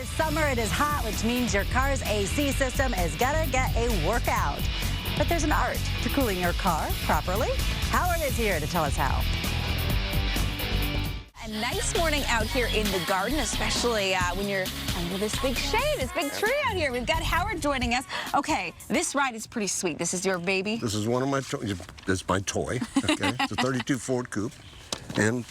is summer, it is hot, which means your car's AC system is gonna get a workout. But there's an art to cooling your car properly. Howard is here to tell us how. A nice morning out here in the garden, especially when you're under this big shade, this big tree out here. We've got Howard joining us. Okay, this ride is pretty sweet. This is your baby? This is one of my toys. It's my toy, okay? It's a 32 Ford Coupe, and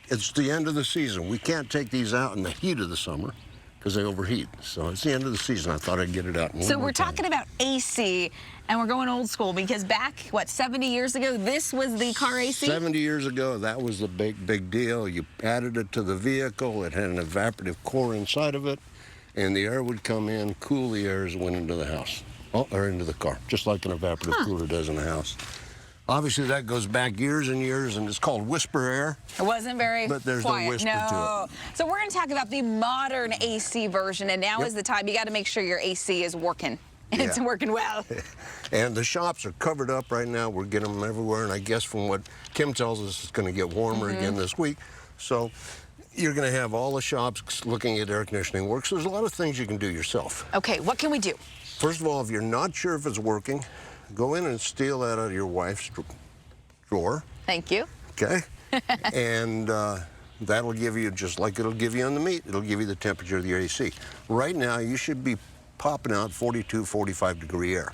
it's the end of the season. We can't take these out in the heat of the summer because they overheat. So it's the end of the season. I thought I'd get it out. So we're talking about AC, and we're going old school because back, what, 70 years ago, this was the car AC? 70 years ago, that was the big deal. You added it to the vehicle. It had an evaporative core inside of it, and the air would come in, cool the air as it went into the house, or into the car, just like an evaporative cooler does in a house. Obviously, that goes back years and years, and it's called whisper air. It wasn't very But there's quiet. no whisper to it. So we're going to talk about the modern AC version, and now is the time. You got to make sure your AC is working. It's working well. And the shops are covered up right now. We're getting them everywhere, and I guess from what Kim tells us, it's going to get warmer again this week. So you're going to have all the shops looking at air conditioning work. So there's a lot of things you can do yourself. Okay, what can we do? First of all, if you're not sure if it's working, go in and steal that out of your wife's drawer. Thank you. Okay? And that'll give you, just like it'll give you on the meat, it'll give you the temperature of your AC. Right now, you should be popping out 42, 45 degree air.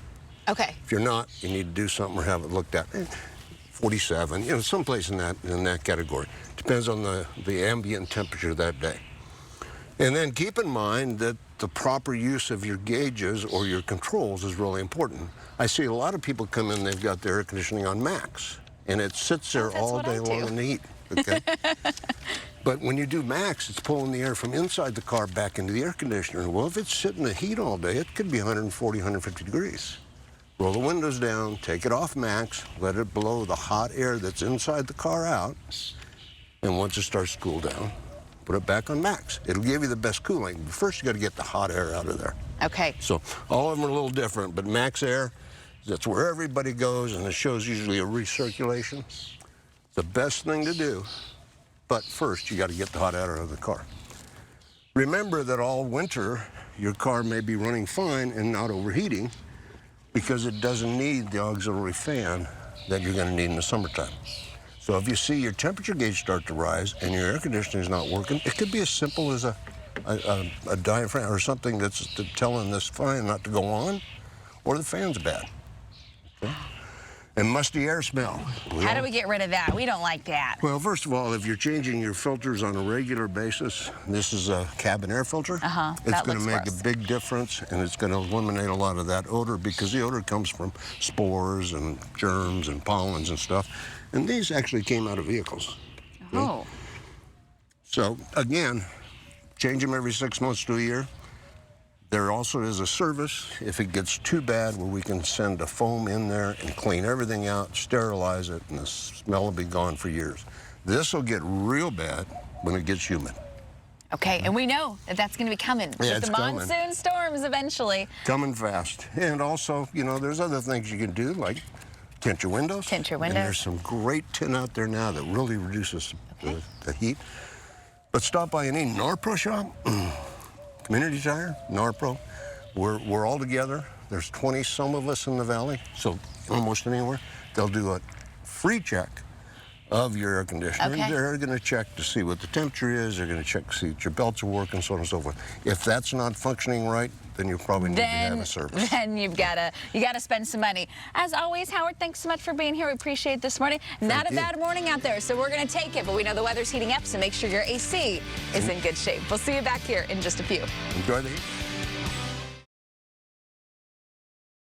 Okay. If you're not, you need to do something or have it looked at. 47, you know, someplace in that category. Depends on the ambient temperature that day. And then keep in mind that the proper use of your gauges or your controls is really important. I see a lot of people come in, they've got their air conditioning on max, and it sits there all day long in the heat, okay? But when you do max, it's pulling the air from inside the car back into the air conditioner. Well, if it's sitting in the heat all day, it could be 140, 150 degrees. Roll the windows down, take it off max, let it blow the hot air that's inside the car out, and once it starts to cool down, put it back on max. It'll give you the best cooling. But first, you got to get the hot air out of there. Okay. So all of them are a little different, but max air, that's where everybody goes, and it shows usually a recirculation. The best thing to do, but first, you got to get the hot air out of the car. Remember that all winter, your car may be running fine and not overheating because it doesn't need the auxiliary fan that you're going to need in the summertime. So if you see your temperature gauge start to rise and your air conditioning is not working, it could be as simple as a diaphragm or something that's telling this fan not to go on, or the fan's bad. Okay? And musty air smell. How do we get rid of that? We don't like that. Well, first of all, if you're changing your filters on a regular basis, this is a cabin air filter. It's going to make a big difference, and it's going to eliminate a lot of that odor because the odor comes from spores and germs and pollens and stuff. And these actually came out of vehicles. Oh. So, again, change them every 6 months to a year. There also is a service, if it gets too bad, where we can send a foam in there and clean everything out, sterilize it, and the smell will be gone for years. This will get real bad when it gets humid. Okay, and we know that that's going to be coming with the monsoon storms eventually. Coming fast. And also, you know, there's other things you can do, like tint your windows. Tint your windows. And there's some great tint out there now that really reduces the heat. But stop by any Norpro shop. Community Tire, Norpro, we're all together. There's 20-some of us in the valley, so almost anywhere. They'll do a free check of your air conditioner. Okay. They're going to check to see what the temperature is. They're going to check to see that your belts are working, so on and so forth. If that's not functioning right, then you probably need to have a service. Then you gotta spend some money. As always, Howard, thanks so much for being here. We appreciate it this morning. Not a bad morning out there, so we're going to take it. But we know the weather's heating up, so make sure your AC is in good shape. We'll see you back here in just a few. Enjoy the heat.